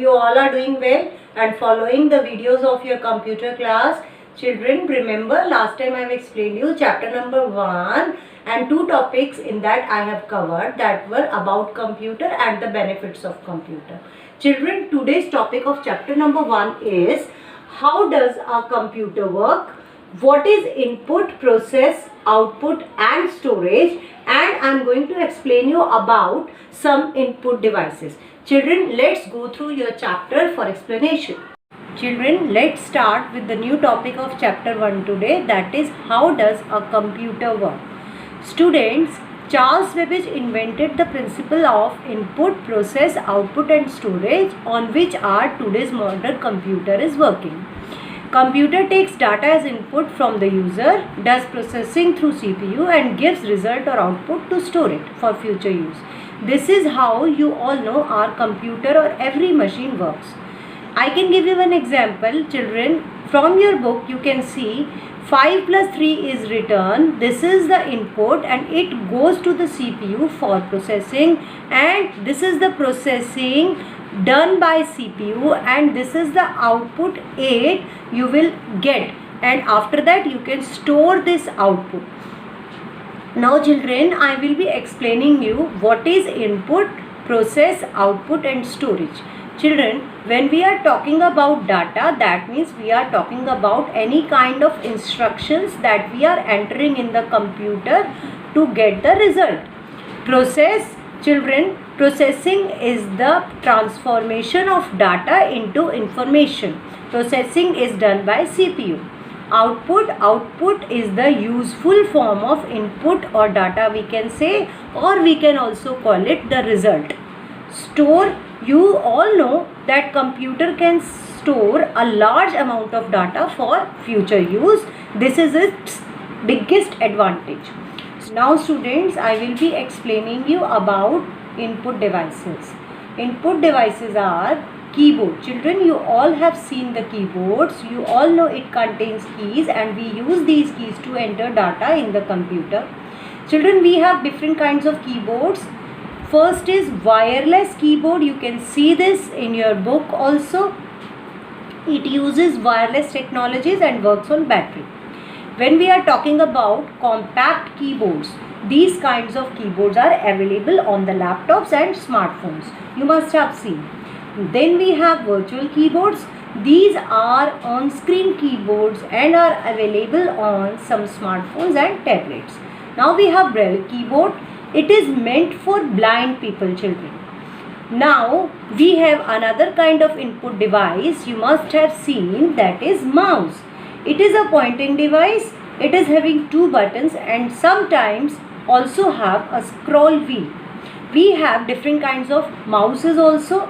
you all are doing well and following the videos of your computer class. Children, remember last time I have explained you chapter number 1 and 2 topics in that I have covered that were about computer and the benefits of computer. Children, today's topic of chapter number 1 is how does a computer work? What is input, process, output and storage, and I am going to explain you about some input devices. Children, let's go through your chapter for explanation. Children, let's start with the new topic of chapter 1 today, that is how does a computer work. Students, Charles Babbage invented the principle of input, process, output and storage on which our today's modern computer is working. Computer takes data as input from the user, does processing through CPU and gives result or output to store it for future use. This is how you all know our computer or every machine works. I can give you an example, children. From your book you can see 5 plus 3 is written. This is the input and it goes to the CPU for processing, and this is the processing done by CPU, and this is the output 8 you will get, and after that you can store this output. Now children, I will be explaining you what is input, process, output and storage. Children, when we are talking about data, that means we are talking about any kind of instructions that we are entering in the computer to get the result. Process, children, processing is the transformation of data into information. Processing is done by CPU. Output is the useful form of input or data we can say, or we can also call it the result. Store, you all know that computer can store a large amount of data for future use. This is its biggest advantage. Now students, I will be explaining you about input devices. Input devices are keyboard. Children, you all have seen the keyboards. You all know it contains keys and we use these keys to enter data in the computer. Children, we have different kinds of keyboards. First is wireless keyboard. You can see this in your book also. It uses wireless technologies and works on battery. When we are talking about compact keyboards, these kinds of keyboards are available on the laptops and smartphones. You must have seen. Then we have virtual keyboards. These are on-screen keyboards and are available on some smartphones and tablets. Now we have Braille keyboard. It is meant for blind people, children. Now we have another kind of input device you must have seen, that is mouse. It is a pointing device. It is having 2 buttons and sometimes also have a scroll wheel. We have different kinds of mouses also.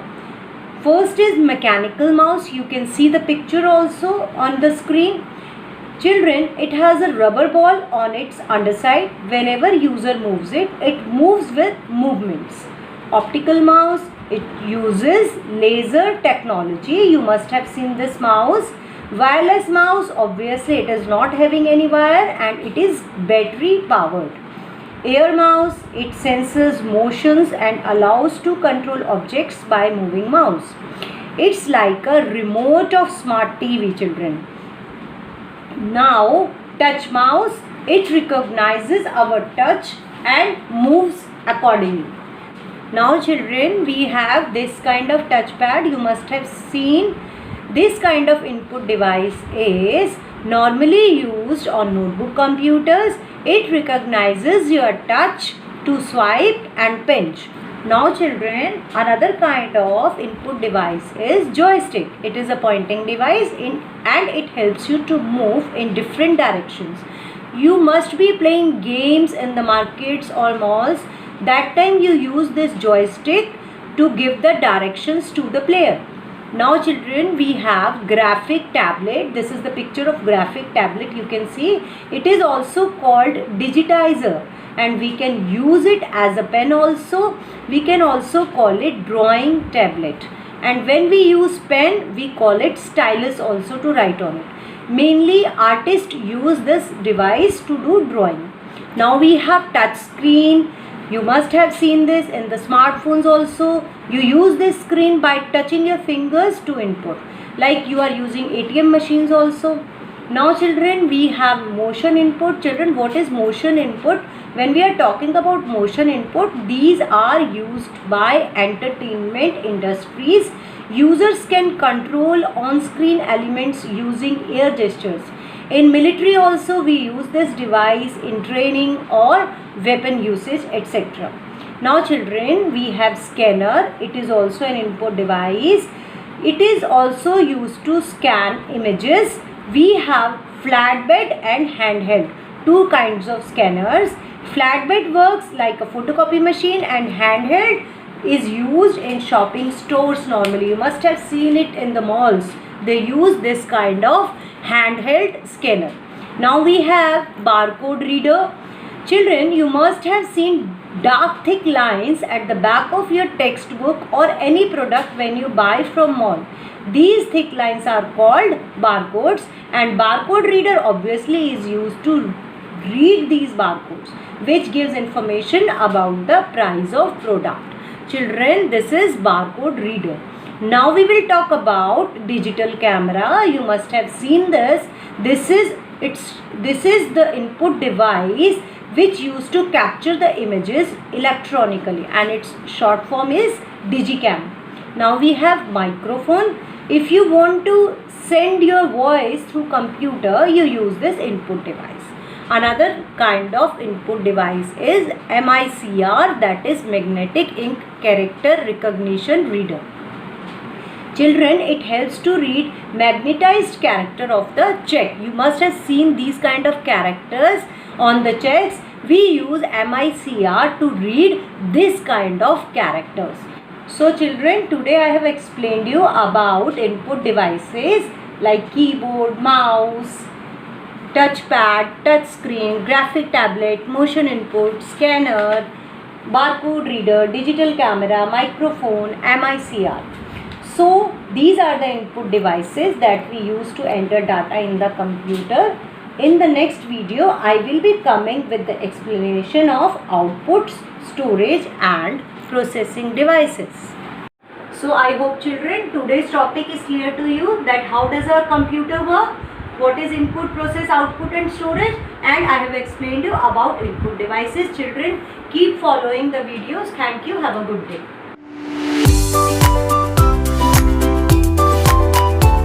First is mechanical mouse. You can see the picture also on the screen. Children, it has a rubber ball on its underside. Whenever user moves it, it moves with movements. Optical mouse, it uses laser technology. You must have seen this mouse. Wireless mouse, obviously it is not having any wire and it is battery powered. Air mouse, it senses motions and allows to control objects by moving mouse. It's like a remote of smart TV, children. Now touch mouse, it recognizes our touch and moves accordingly. Now children, we have this kind of touchpad. You must have seen. This kind of input device is normally used on notebook computers. It recognizes your touch to swipe and pinch. Now children, another kind of input device is joystick. It is a pointing device and it helps you to move in different directions. You must be playing games in the markets or malls. That time you use this joystick to give the directions to the player. Now children, we have graphic tablet. This is the picture of graphic tablet. You can see it is also called digitizer and we can use it as a pen also. We can also call it drawing tablet, and when we use pen we call it stylus also to write on it. Mainly artists use this device to do drawing. Now we have touch screen. You must have seen this in the smartphones also. You use this screen by touching your fingers to input, like you are using ATM machines also. Now children, we have motion input. Children, what is motion input? When we are talking about motion input, these are used by entertainment industries. Users can control on-screen elements using air gestures. In military also we use this device in training or weapon usage, etc. Now children, we have scanner. It is also an input device. It is also used to scan images. We have flatbed and handheld, two kinds of scanners. Flatbed works like a photocopy machine and handheld is used in shopping stores normally. You must have seen it in the malls. They use this kind of handheld scanner. Now we have barcode reader. Children, you must have seen dark thick lines at the back of your textbook or any product when you buy from mall. These thick lines are called barcodes, and barcode reader obviously is used to read these barcodes, which gives information about the price of product. Children, this is barcode reader. Now we will talk about digital camera. You must have seen this. This is the input device which used to capture the images electronically, and its short form is Digicam. Now we have microphone. If you want to send your voice through computer, you use this input device. Another kind of input device is MICR, that is magnetic ink character recognition reader. Children, it helps to read magnetized character of the check. You must have seen these kind of characters on the checks. We use MICR to read this kind of characters. So children, today I have explained you about input devices like keyboard, mouse, touchpad, touch screen, graphic tablet, motion input, scanner, barcode reader, digital camera, microphone, MICR. So these are the input devices that we use to enter data in the computer. In the next video, I will be coming with the explanation of outputs, storage and processing devices. So I hope children, today's topic is clear to you, that how does our computer work, what is input, process, output and storage, and I have explained you about input devices. Children, keep following the videos. Thank you. Have a good day.